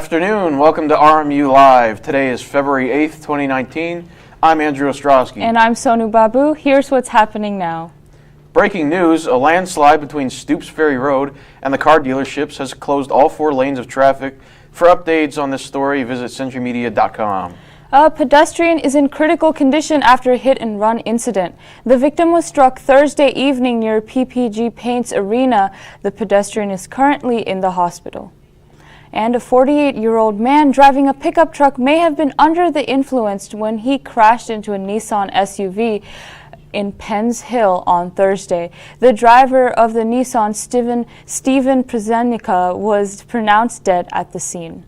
afternoon. Welcome to RMU Live. Today is February 8th, 2019. I'm Andrew Ostrowski. And I'm Sonu Babu. Here's what's happening now. Breaking news, a landslide between Stoops Ferry Road and the car dealerships has closed all 4 lanes of traffic. For updates on this story, visit centurymedia.com. A pedestrian is in critical condition after a hit-and-run incident. The victim was struck Thursday evening near PPG Paints Arena. The pedestrian is currently in the hospital. And a 48-year-old man driving a pickup truck may have been under the influence when he crashed into a Nissan SUV in Penns Hill on Thursday. The driver of the Nissan, Steven Przenica, was pronounced dead at the scene.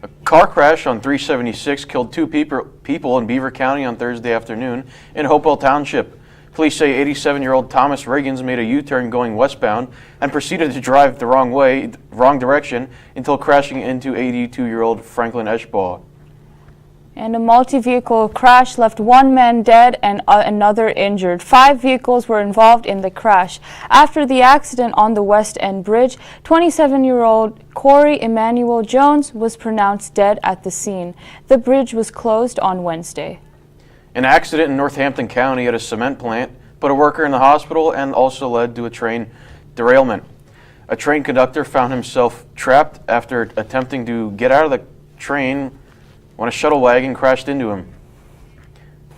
A car crash on 376 killed 2 people in Beaver County on Thursday afternoon in Hopewell Township. Police say 87-year-old Thomas Riggins made a U-turn going westbound and proceeded to drive the wrong direction until crashing into 82-year-old Franklin Eschbaugh. And a multi-vehicle crash left 1 man dead and another injured. 5 vehicles were involved in the crash. After the accident on the West End Bridge, 27-year-old Corey Emmanuel Jones was pronounced dead at the scene. The bridge was closed on Wednesday. An accident in Northampton County at a cement plant put a worker in the hospital and also led to a train derailment. A train conductor found himself trapped after attempting to get out of the train when a shuttle wagon crashed into him.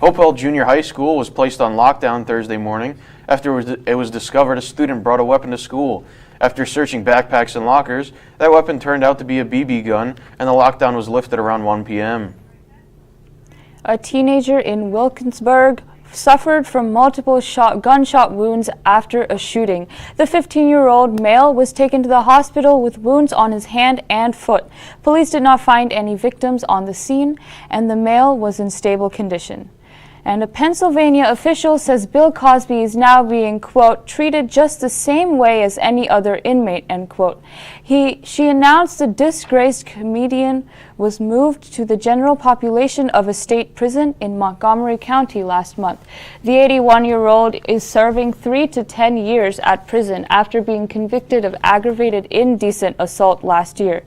Hopewell Junior High School was placed on lockdown Thursday morning after it was discovered a student brought a weapon to school. After searching backpacks and lockers, that weapon turned out to be a BB gun, and the lockdown was lifted around 1 p.m. A teenager in Wilkinsburg suffered from multiple gunshot wounds after a shooting. The 15-year-old male was taken to the hospital with wounds on his hand and foot. Police did not find any victims on the scene, and the male was in stable condition. And a Pennsylvania official says Bill Cosby is now being, quote, treated just the same way as any other inmate, end quote. She announced the disgraced comedian was moved to the general population of a state prison in Montgomery County last month. The 81-year-old is serving 3 to 10 years at prison after being convicted of aggravated indecent assault last year.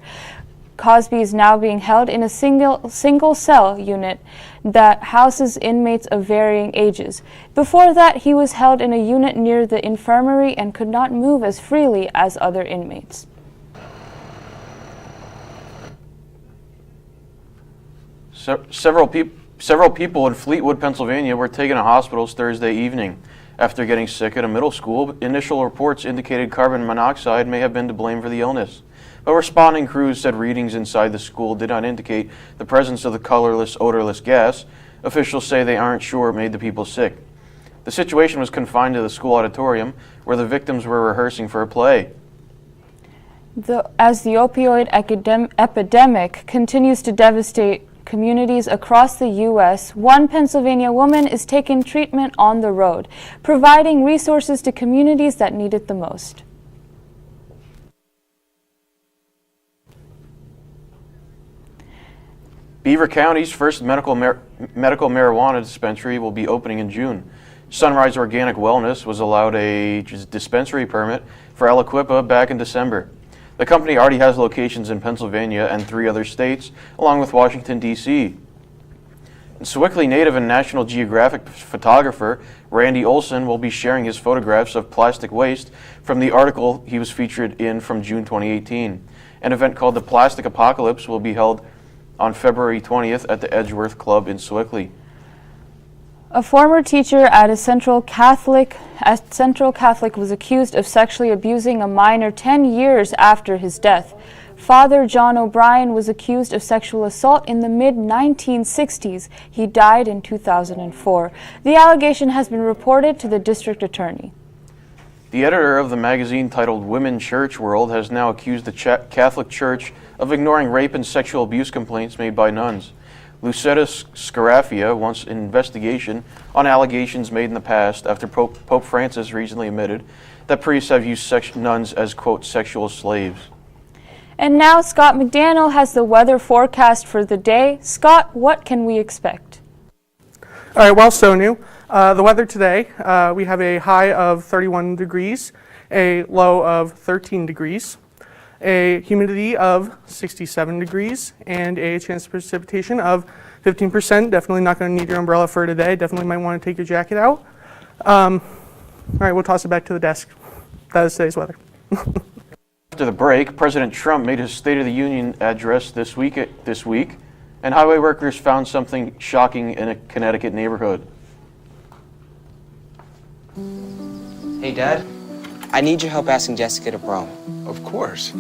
Cosby is now being held in a single cell unit that houses inmates of varying ages. Before that, he was held in a unit near the infirmary and could not move as freely as other inmates. Several people in Fleetwood, Pennsylvania were taken to hospitals Thursday evening after getting sick at a middle school. Initial reports indicated carbon monoxide may have been to blame for the illness. But responding crews said readings inside the school did not indicate the presence of the colorless, odorless gas. Officials say they aren't sure it made the people sick. The situation was confined to the school auditorium where the victims were rehearsing for a play. As the opioid epidemic continues to devastate communities across the U.S., one Pennsylvania woman is taking treatment on the road, providing resources to communities that need it the most. Beaver County's first medical marijuana dispensary will be opening in June. Sunrise Organic Wellness was allowed a dispensary permit for Aliquippa back in December. The company already has locations in Pennsylvania and 3 other states, along with Washington, D.C. Sewickley native and National Geographic photographer Randy Olson will be sharing his photographs of plastic waste from the article he was featured in from June 2018. An event called the Plastic Apocalypse will be held on February 20th at the Edgeworth Club in Sewickley. A former teacher at Central Catholic was accused of sexually abusing a minor 10 years after his death. Father John O'Brien was accused of sexual assault in the mid-1960s. He died in 2004. The allegation has been reported to the district attorney. The editor of the magazine titled Women Church World has now accused the Catholic Church of ignoring rape and sexual abuse complaints made by nuns. Lucetta Scarafia wants an investigation on allegations made in the past after Pope Francis recently admitted that priests have used nuns as, quote, sexual slaves. And now Scott McDaniel has the weather forecast for the day. Scott, what can we expect? All right, well, Sonu, the weather today, we have a high of 31 degrees, a low of 13 degrees. a humidity of 67 degrees, and a chance of precipitation of 15%. Definitely not going to need your umbrella for today. Definitely might want to take your jacket out. All right, we'll toss it back to the desk. That is today's weather. After the break, President Trump made his State of the Union address this week, and highway workers found something shocking in a Connecticut neighborhood. Hey, Dad. I need your help asking Jessica to prom. Of course.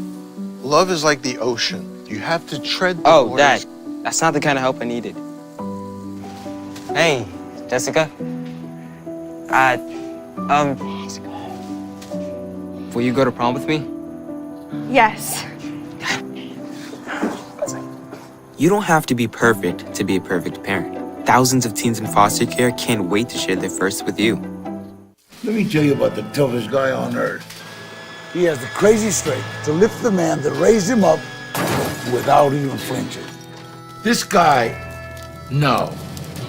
Love is like the ocean. You have to tread the Oh, waters. Dad. That's not the kind of help I needed. Hey, Jessica. Will you go to prom with me? Yes. You don't have to be perfect to be a perfect parent. Thousands of teens in foster care can't wait to share their first with you. Let me tell you about the toughest guy on earth. He has the crazy strength to lift the man that raised him up without even flinching. This guy, no,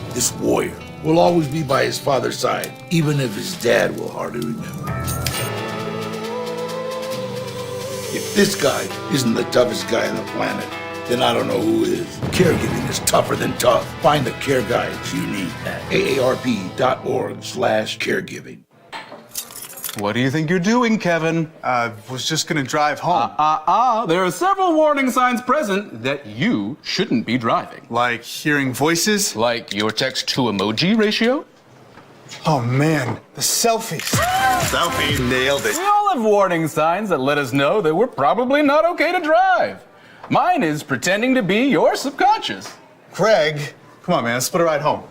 this warrior, will always be by his father's side, even if his dad will hardly remember. If this guy isn't the toughest guy on the planet, then I don't know who is. Caregiving is tougher than tough. Find the care guides you need at aarp.org/caregiving. What do you think you're doing, Kevin? Was just gonna drive home. There are several warning signs present that you shouldn't be driving. Like hearing voices? Like your text-to-emoji ratio? Oh man, the selfies. Selfie, nailed it. We all have warning signs that let us know that we're probably not okay to drive. Mine is pretending to be your subconscious. Craig, come on man, let's split a ride home.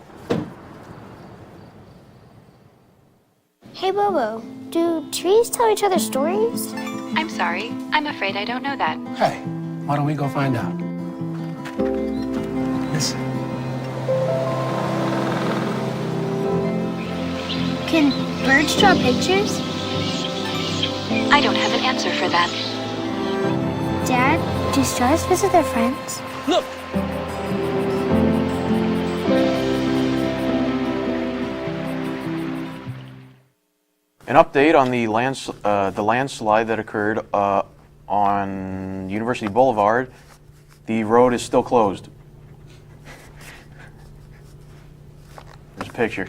Hey, Bobo, do trees tell each other stories? I'm sorry. I'm afraid I don't know that. Hey, why don't we go find out? Listen. Can birds draw pictures? I don't have an answer for that. Dad, do stars visit their friends? Look! An update on the landslide that occurred on University Boulevard. The road is still closed. There's a picture.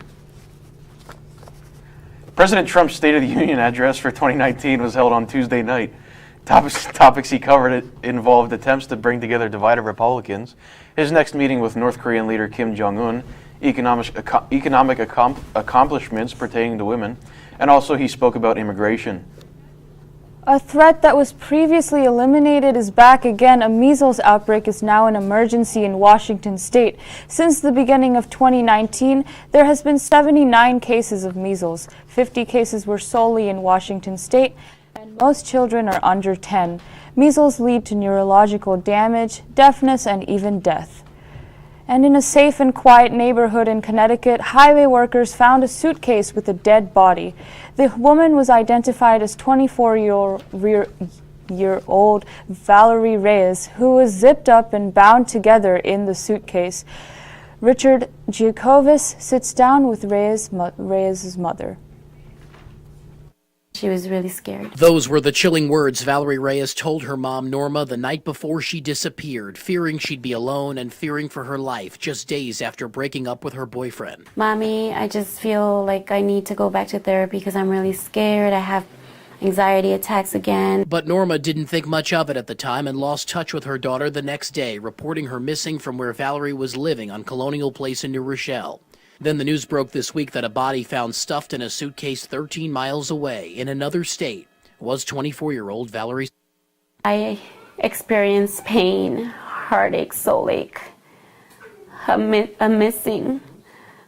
President Trump's State of the Union address for 2019 was held on Tuesday night. Topics he covered involved attempts to bring together divided Republicans, his next meeting with North Korean leader Kim Jong-un, economic accomplishments pertaining to women, and also he spoke about immigration. A threat that was previously eliminated is back again. A measles outbreak is now an emergency in Washington state. Since the beginning of 2019, there has been 79 cases of measles. 50 cases were solely in Washington state, and most children are under 10. Measles lead to neurological damage, deafness, and even death. And in a safe and quiet neighborhood in Connecticut, highway workers found a suitcase with a dead body. The woman was identified as 24-year-old Valerie Reyes, who was zipped up and bound together in the suitcase. Richard Giacovis sits down with Reyes' mother. She was really scared. Those were the chilling words Valerie Reyes told her mom, Norma, the night before she disappeared, fearing she'd be alone and fearing for her life just days after breaking up with her boyfriend. Mommy, I just feel like I need to go back to therapy because I'm really scared. I have anxiety attacks again. But Norma didn't think much of it at the time and lost touch with her daughter the next day, reporting her missing from where Valerie was living on Colonial Place in New Rochelle. Then the news broke this week that a body found stuffed in a suitcase 13 miles away in another state was 24-year-old Valerie. I experienced pain, heartache, soul ache, a missing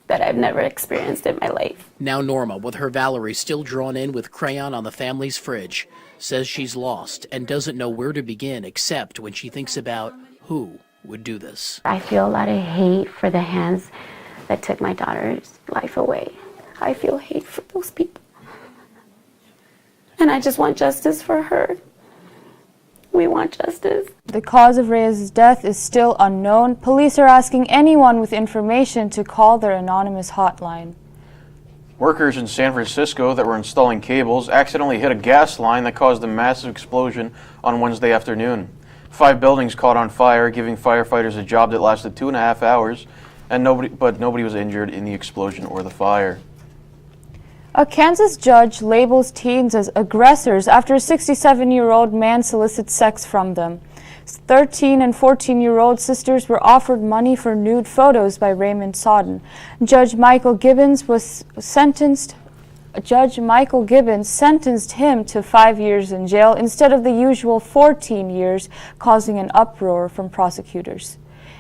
that I've never experienced in my life. Now Norma, with her Valerie still drawn in with crayon on the family's fridge, says she's lost and doesn't know where to begin except when she thinks about who would do this. I feel a lot of hate for the hands that took my daughter's life away. I feel hate for those people. And I just want justice for her. We want justice. The cause of Reyes' death is still unknown. Police are asking anyone with information to call their anonymous hotline. Workers in San Francisco that were installing cables accidentally hit a gas line that caused a massive explosion on Wednesday afternoon. 5 buildings caught on fire, giving firefighters a job that lasted 2.5 hours, and nobody was injured in the explosion or the fire. A Kansas judge labels teens as aggressors after a 67-year-old man solicits sex from them. 13 and 14-year-old sisters were offered money for nude photos by Raymond Sodden. Judge Michael Gibbons sentenced him to 5 years in jail instead of the usual 14 years, causing an uproar from prosecutors.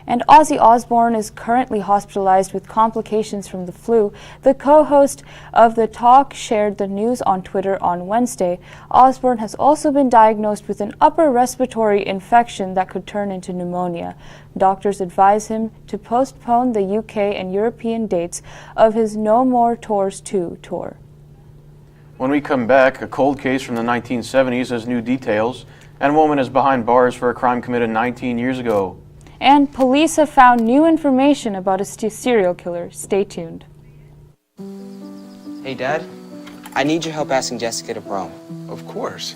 And Ozzy Osbourne is currently hospitalized with complications from the flu. The co-host of The Talk shared the news on Twitter on Wednesday. Osbourne has also been diagnosed with an upper respiratory infection that could turn into pneumonia. Doctors advise him to postpone the UK and European dates of his No More Tours 2 tour. When we come back, a cold case from the 1970s has new details, and a woman is behind bars for a crime committed 19 years ago. And police have found new information about a serial killer. Stay tuned. Hey, Dad. I need your help asking Jessica to prom. Of course.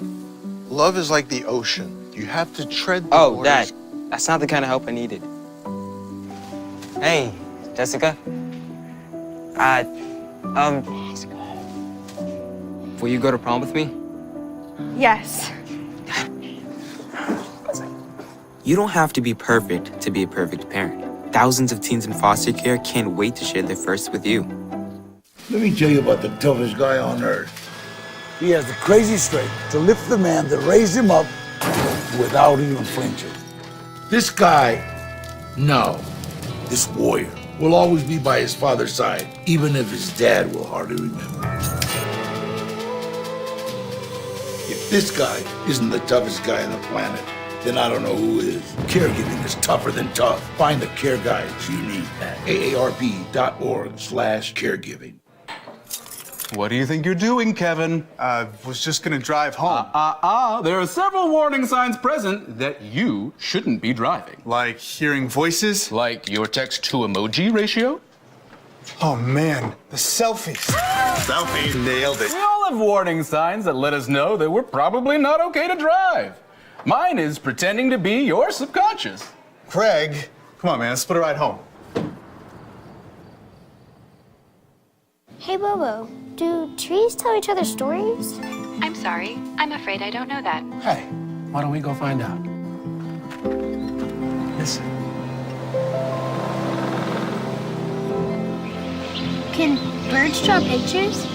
Love is like the ocean. You have to tread the Oh, waters. Dad. That's not the kind of help I needed. Hey, Jessica. Will you go to prom with me? Yes. You don't have to be perfect to be a perfect parent. Thousands of teens in foster care can't wait to share their first with you. Let me tell you about the toughest guy on earth. He has the crazy strength to lift the man that raised him up without even flinching. This guy, no, this warrior, will always be by his father's side, even if his dad will hardly remember. If this guy isn't the toughest guy on the planet, then I don't know who is. Caregiving is tougher than tough. Find the care guides you need at aarp.org/caregiving. What do you think you're doing, Kevin? Was just gonna drive home. There are several warning signs present that you shouldn't be driving. Like hearing voices? Like your text-to-emoji ratio? Oh man, the selfies. Selfie, nailed it. We all have warning signs that let us know that we're probably not okay to drive. Mine is pretending to be your subconscious. Craig, come on man, let's split a ride home. Hey, Bobo, do trees tell each other stories? I'm sorry. I'm afraid I don't know that. Hey, why don't we go find out? Listen. Can birds draw pictures?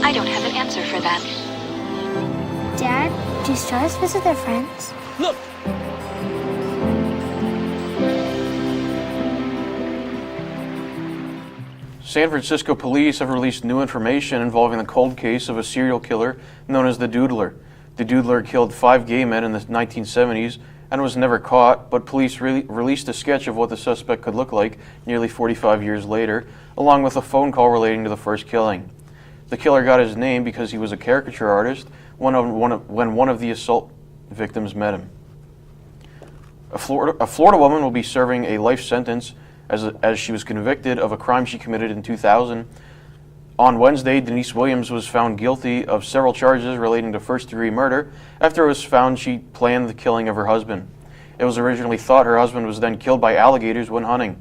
I don't have an answer for that. Dad, do stars visit their friends? Look! San Francisco police have released new information involving the cold case of a serial killer known as the Doodler. The Doodler killed 5 gay men in the 1970s and was never caught, but police released a sketch of what the suspect could look like nearly 45 years later, along with a phone call relating to the first killing. The killer got his name because he was a caricature artist when one of the assault victims met him. A Florida woman will be serving a life sentence as she was convicted of a crime she committed in 2000. On Wednesday, Denise Williams was found guilty of several charges relating to first-degree murder after it was found she planned the killing of her husband. It was originally thought her husband was then killed by alligators when hunting.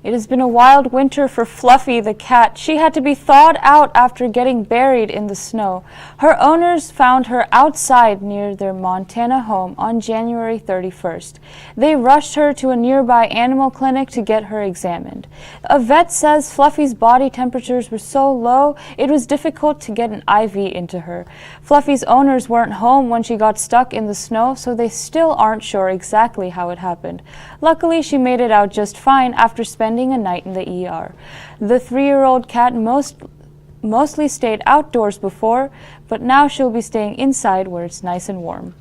It has been a wild winter for Fluffy the cat. She had to be thawed out after getting buried in the snow. Her owners found her outside near their Montana home on January 31st. They rushed her to a nearby animal clinic to get her examined. A vet says Fluffy's body temperatures were so low it was difficult to get an IV into her. Fluffy's owners weren't home when she got stuck in the snow, so they still aren't sure exactly how it happened. Luckily, she made it out just fine after spending a night in the ER. The 3-year-old cat mostly stayed outdoors before, but now she'll be staying inside where it's nice and warm.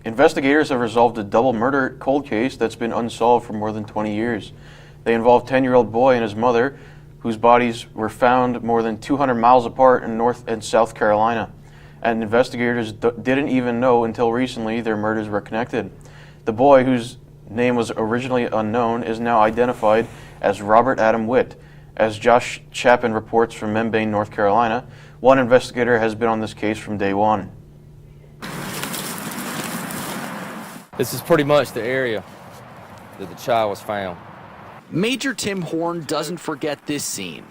Investigators have resolved a double murder cold case that's been unsolved for more than 20 years. They involved a 10-year-old boy and his mother, whose bodies were found more than 200 miles apart in North and South Carolina. And investigators didn't even know until recently their murders were connected. The boy, whose name was originally unknown, is now identified as Robert Adam Witt. As Josh Chapin reports from Membane, North Carolina, one investigator has been on this case from day one. This is pretty much the area that the child was found. Major Tim Horn doesn't forget this scene.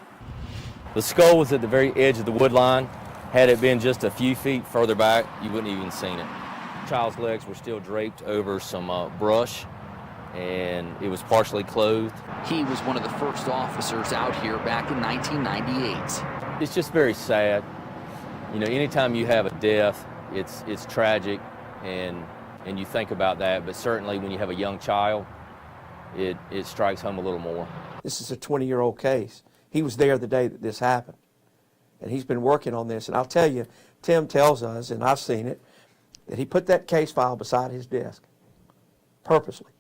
The skull was at the very edge of the wood line. Had it been just a few feet further back, you wouldn't even seen it. The child's legs were still draped over some brush, and it was partially clothed. He was one of the first officers out here back in 1998. It's just very sad. You know, anytime you have a death, it's tragic, and you think about that, but certainly when you have a young child, it strikes home a little more. This is a 20-year-old case. He was there the day that this happened, and he's been working on this. And I'll tell you, Tim tells us, and I've seen it, that he put that case file beside his desk purposely,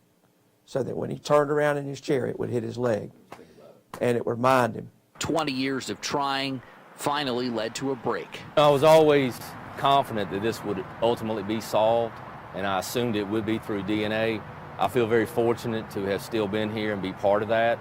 so that when he turned around in his chair, it would hit his leg, and it would remind him. 20 years of trying finally led to a break. I was always confident that this would ultimately be solved, and I assumed it would be through DNA. I feel very fortunate to have still been here and be part of that.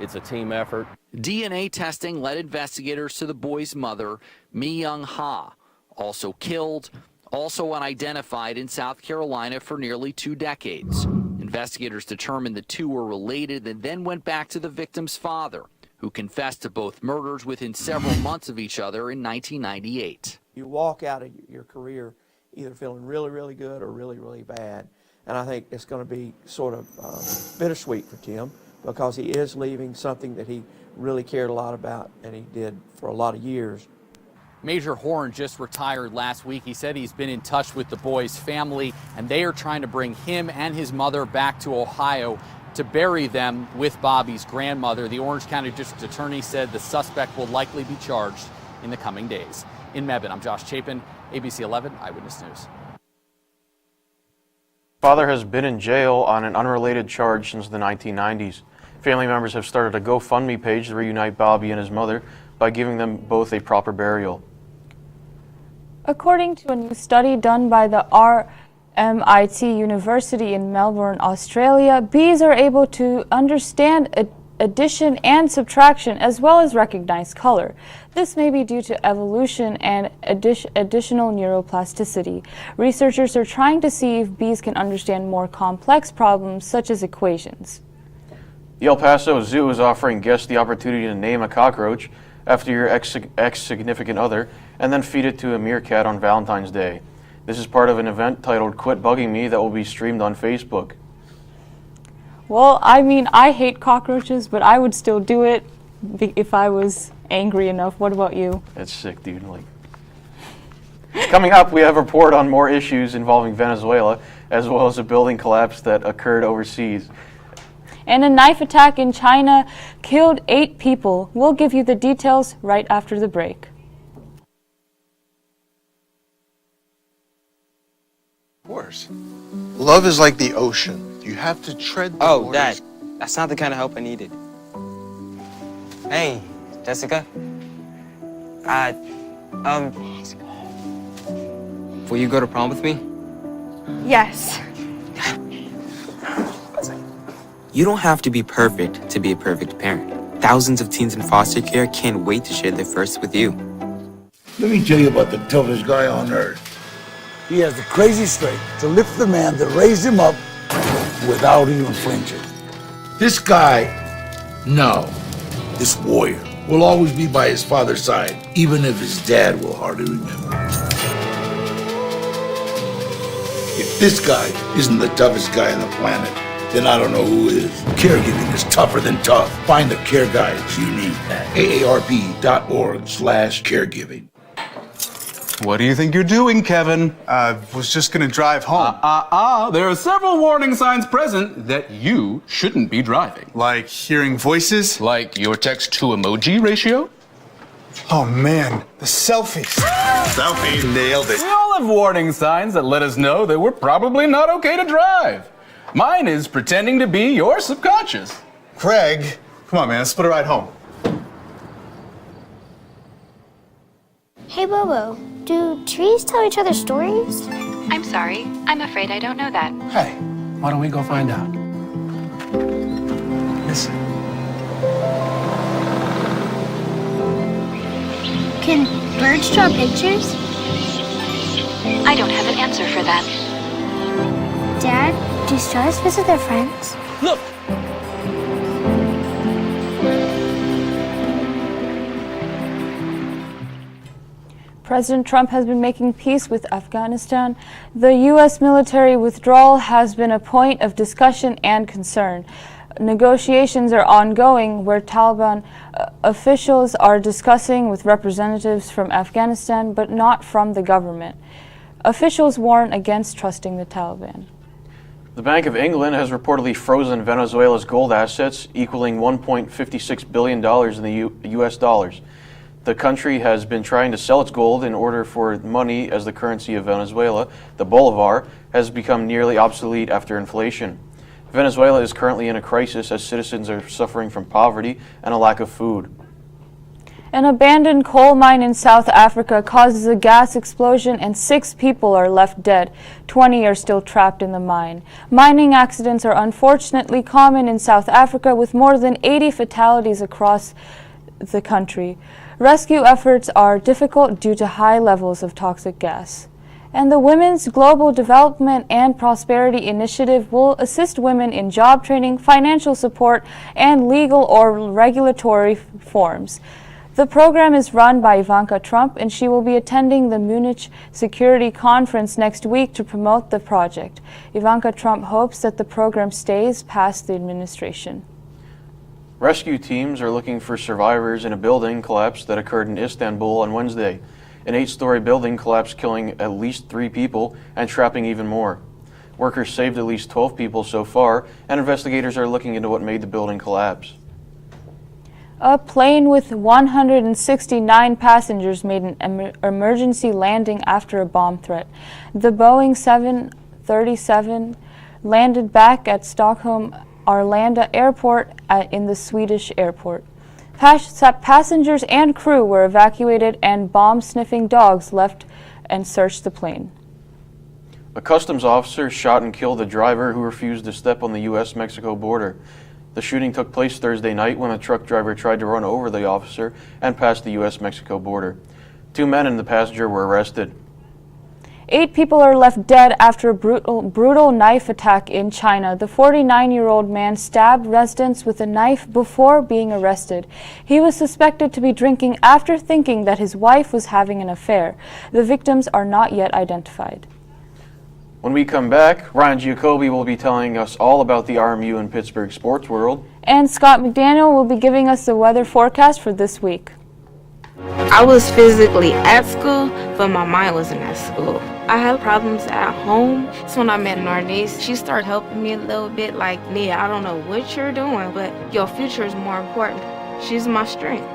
It's a team effort. DNA testing led investigators to the boy's mother, Mi Young Ha, also killed, also unidentified in South Carolina for nearly 2 decades. Investigators determined the two were related and then went back to the victim's father, who confessed to both murders within several months of each other in 1998. You walk out of your career either feeling really, really good or really, really bad. And I think it's going to be sort of bittersweet for Tim, because he is leaving something that he really cared a lot about, and he did for a lot of years. Major Horn just retired last week. He said he's been in touch with the boy's family, and they are trying to bring him and his mother back to Ohio to bury them with Bobby's grandmother. The Orange County District Attorney said the suspect will likely be charged in the coming days. In Mebane, I'm Josh Chapin, ABC 11 Eyewitness News. Father has been in jail on an unrelated charge since the 1990s. Family members have started a GoFundMe page to reunite Bobby and his mother by giving them both a proper burial. According to a new study done by the RMIT University in Melbourne, Australia, bees are able to understand addition and subtraction as well as recognize color. This may be due to evolution and additional neuroplasticity. Researchers are trying to see if bees can understand more complex problems such as equations. The El Paso Zoo is offering guests the opportunity to name a cockroach after your ex-significant other and then feed it to a meerkat on Valentine's Day. This is part of an event titled Quit Bugging Me that will be streamed on Facebook. Well, I mean, I hate cockroaches, but I would still do it if I was angry enough. What about you? That's sick, dude. Coming up, we have a report on more issues involving Venezuela, as well as a building collapse that occurred overseas. And a knife attack in China killed 8 people. We'll give you the details right after the break. Of course. Love is like the ocean. You have to tread the waters. Dad, that's not the kind of help I needed. Hey, Jessica. Will you go to prom with me? Yes. You don't have to be perfect to be a perfect parent. Thousands of teens in foster care can't wait to share their first with you. Let me tell you about the toughest guy on earth. He has the crazy strength to lift the man that raised him up without even flinching. This guy, this warrior, will always be by his father's side, even if his dad will hardly remember. If this guy isn't the toughest guy on the planet, then I don't know who is. Caregiving is tougher than tough. Find the care guides you need at aarp.org/caregiving. What do you think you're doing, Kevin? Was just gonna drive home. There are several warning signs present that you shouldn't be driving. Like hearing voices? Like your text-to-emoji ratio? Oh man, the selfies. Selfie, nailed it. We all have warning signs that let us know that we're probably not okay to drive. Mine is pretending to be your subconscious. Craig, come on man, let's split a ride home. Hey, Bobo, do trees tell each other stories? I'm sorry. I'm afraid I don't know that. Hey. Why don't we go find out? Listen. Can birds draw pictures? I don't have an answer for that. Dad, do stars visit their friends? Look! President Trump has been making peace with Afghanistan. The U.S. military withdrawal has been a point of discussion and concern. Negotiations are ongoing where Taliban officials are discussing with representatives from Afghanistan, but not from the government. Officials warn against trusting the Taliban. The Bank of England has reportedly frozen Venezuela's gold assets, equaling $1.56 billion in the U.S. dollars. The country has been trying to sell its gold in order for money as the currency of Venezuela, the bolivar, has become nearly obsolete after inflation. Venezuela is currently in a crisis as citizens are suffering from poverty and a lack of food. An abandoned coal mine in South Africa causes a gas explosion and 6 people are left dead. 20 are still trapped in the mine. Mining accidents are unfortunately common in South Africa, with more than 80 fatalities across the country. Rescue efforts are difficult due to high levels of toxic gas. And the Women's Global Development and Prosperity Initiative will assist women in job training, financial support, and legal or regulatory forms. The program is run by Ivanka Trump, and she will be attending the Munich Security Conference next week to promote the project. Ivanka Trump hopes that the program stays past the administration. Rescue teams are looking for survivors in a building collapse that occurred in Istanbul on Wednesday. An 8-story building collapsed, killing at least 3 people and trapping even more. Workers saved at least 12 people so far, and investigators are looking into what made the building collapse. A plane with 169 passengers made an emergency landing after a bomb threat. The Boeing 737 landed back at Stockholm Arlanda Airport in the Swedish airport. Passengers and crew were evacuated, and bomb-sniffing dogs left and searched the plane. A customs officer shot and killed a driver who refused to step on the U.S.-Mexico border. The shooting took place Thursday night when a truck driver tried to run over the officer and pass the U.S.-Mexico border. 2 men and the passenger were arrested. 8 people are left dead after a brutal knife attack in China. The 49-year-old man stabbed residents with a knife before being arrested. He was suspected to be drinking after thinking that his wife was having an affair. The victims are not yet identified. When we come back, Ryan Giacobbe will be telling us all about the RMU and Pittsburgh sports world. And Scott McDaniel will be giving us the weather forecast for this week. I was physically at school, but my mind wasn't at school. I had problems at home. So when I met Narnese, she started helping me a little bit, like, Nia, I don't know what you're doing, but your future is more important. She's my strength.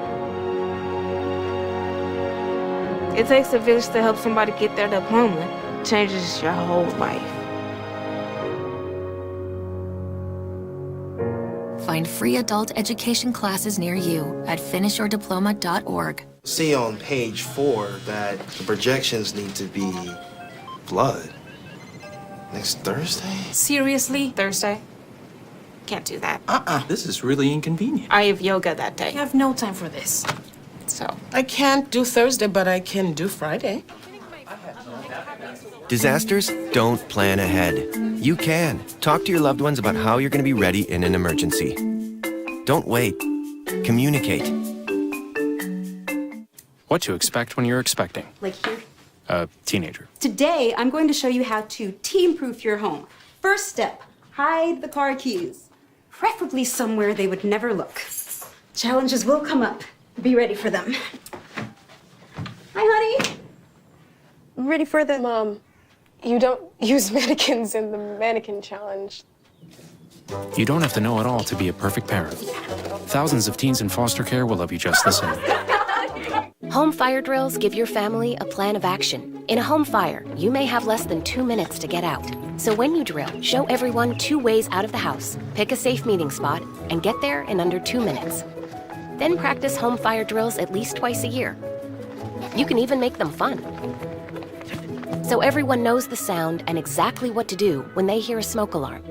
It takes a village to help somebody get their diploma. Changes your whole life. Find free adult education classes near you at finishyourdiploma.org. See on page 4 that the projections need to be blood. Next Thursday? Seriously? Thursday? Can't do that. This is really inconvenient. I have yoga that day. I have no time for this. So. I can't do Thursday, but I can do Friday. Disasters don't plan ahead. You can. Talk to your loved ones about how you're going to be ready in an emergency. Don't wait. Communicate. What to expect when you're expecting. Like here. A teenager. Today, I'm going to show you how to team-proof your home. First step, hide the car keys. Preferably somewhere they would never look. Challenges will come up. Be ready for them. Hi, honey. I'm ready for the... Mom, you don't use mannequins in the mannequin challenge. You don't have to know it all to be a perfect parent. Thousands of teens in foster care will love you just the same. Home fire drills give your family a plan of action. In a home fire, you may have less than 2 minutes to get out. So when you drill, show everyone 2 ways out of the house, pick a safe meeting spot, and get there in under 2 minutes. Then practice home fire drills at least twice a year. You can even make them fun. So everyone knows the sound and exactly what to do when they hear a smoke alarm.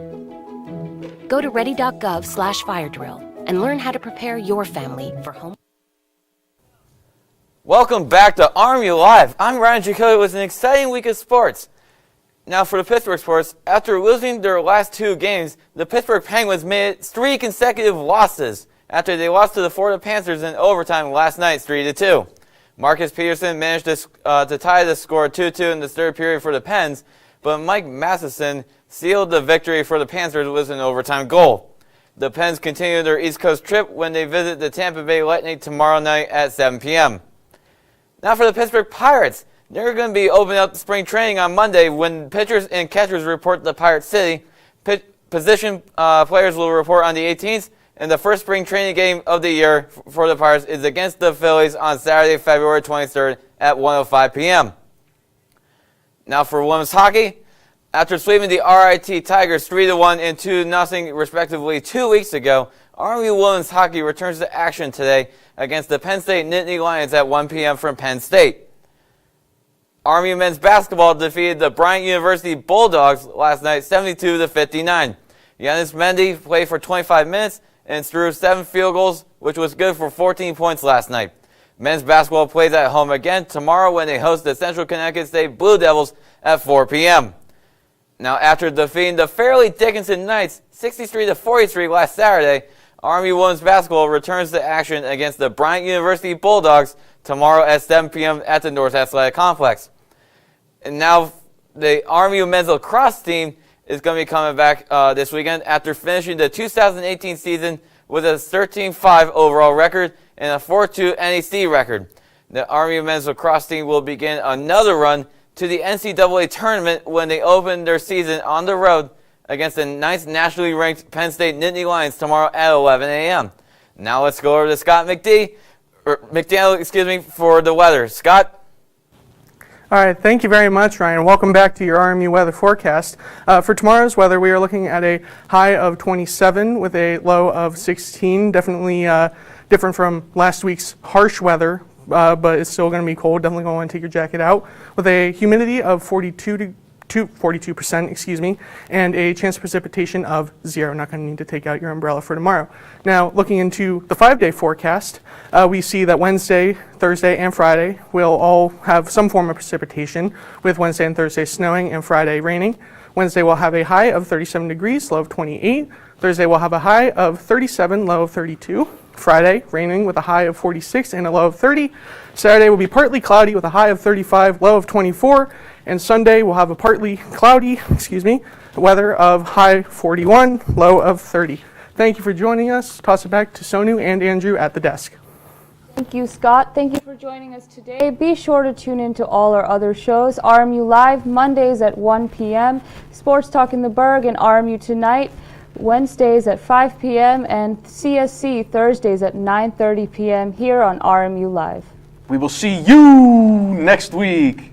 Go to ready.gov/fire drill and learn how to prepare your family for home. Welcome back to RMU Live. I'm Ryan Jacoby with an exciting week of sports. Now for the Pittsburgh sports, after losing their last 2 games, the Pittsburgh Penguins made 3 consecutive losses after they lost to the Florida Panthers in overtime last night, 3-2. Marcus Peterson managed to tie the score 2-2 in the third period for the Pens, but Mike Matheson sealed the victory for the Panthers with an overtime goal. The Pens continue their East Coast trip when they visit the Tampa Bay Lightning tomorrow night at 7 p.m. Now for the Pittsburgh Pirates, they're going to be opening up spring training on Monday when pitchers and catchers report to Pirate City. Position players will report on the 18th, and the first spring training game of the year for the Pirates is against the Phillies on Saturday, February 23rd at 1:05 p.m. Now for women's hockey, after sweeping the RIT Tigers 3-1 and 2-0 respectively 2 weeks ago, RMU women's hockey returns to action today against the Penn State Nittany Lions at 1 p.m. from Penn State. RMU men's basketball defeated the Bryant University Bulldogs last night 72-59. Giannis Mendy played for 25 minutes and threw 7 field goals, which was good for 14 points last night. Men's basketball plays at home again tomorrow when they host the Central Connecticut State Blue Devils at 4 p.m. Now, after defeating the Fairleigh Dickinson Knights 63-43 last Saturday, RMU women's basketball returns to action against the Bryant University Bulldogs tomorrow at 7 p.m. at the North Athletic Complex. And now the RMU men's lacrosse team is going to be coming back this weekend after finishing the 2018 season with a 13-5 overall record and a 4-2 NEC record. The RMU men's lacrosse team will begin another run to the NCAA tournament when they open their season on the road against the 9th nationally ranked Penn State Nittany Lions tomorrow at 11 a.m. Now let's go over to Scott McDaniel, for the weather. Scott? All right, thank you very much, Ryan. Welcome back to your RMU weather forecast. For tomorrow's weather, we are looking at a high of 27 with a low of 16. Definitely different from last week's harsh weather, but it's still going to be cold. Definitely going to want to take your jacket out. With a humidity of 42%, and a chance of precipitation of 0. Not going to need to take out your umbrella for tomorrow. Now, looking into the 5-day forecast, we see that Wednesday, Thursday, and Friday will all have some form of precipitation, with Wednesday and Thursday snowing and Friday raining. Wednesday will have a high of 37 degrees, low of 28. Thursday will have a high of 37, low of 32. Friday, raining with a high of 46 and a low of 30. Saturday will be partly cloudy with a high of 35, low of 24. And Sunday will have a partly cloudy, weather of high 41, low of 30. Thank you for joining us. Toss it back to Sonu and Andrew at the desk. Thank you, Scott. Thank you for joining us today. Be sure to tune in to all our other shows. RMU Live, Mondays at 1 p.m. Sports Talk in the Berg and RMU Tonight, Wednesdays at 5 p.m. and CSC Thursdays at 9:30 p.m. here on RMU Live. We will see you next week.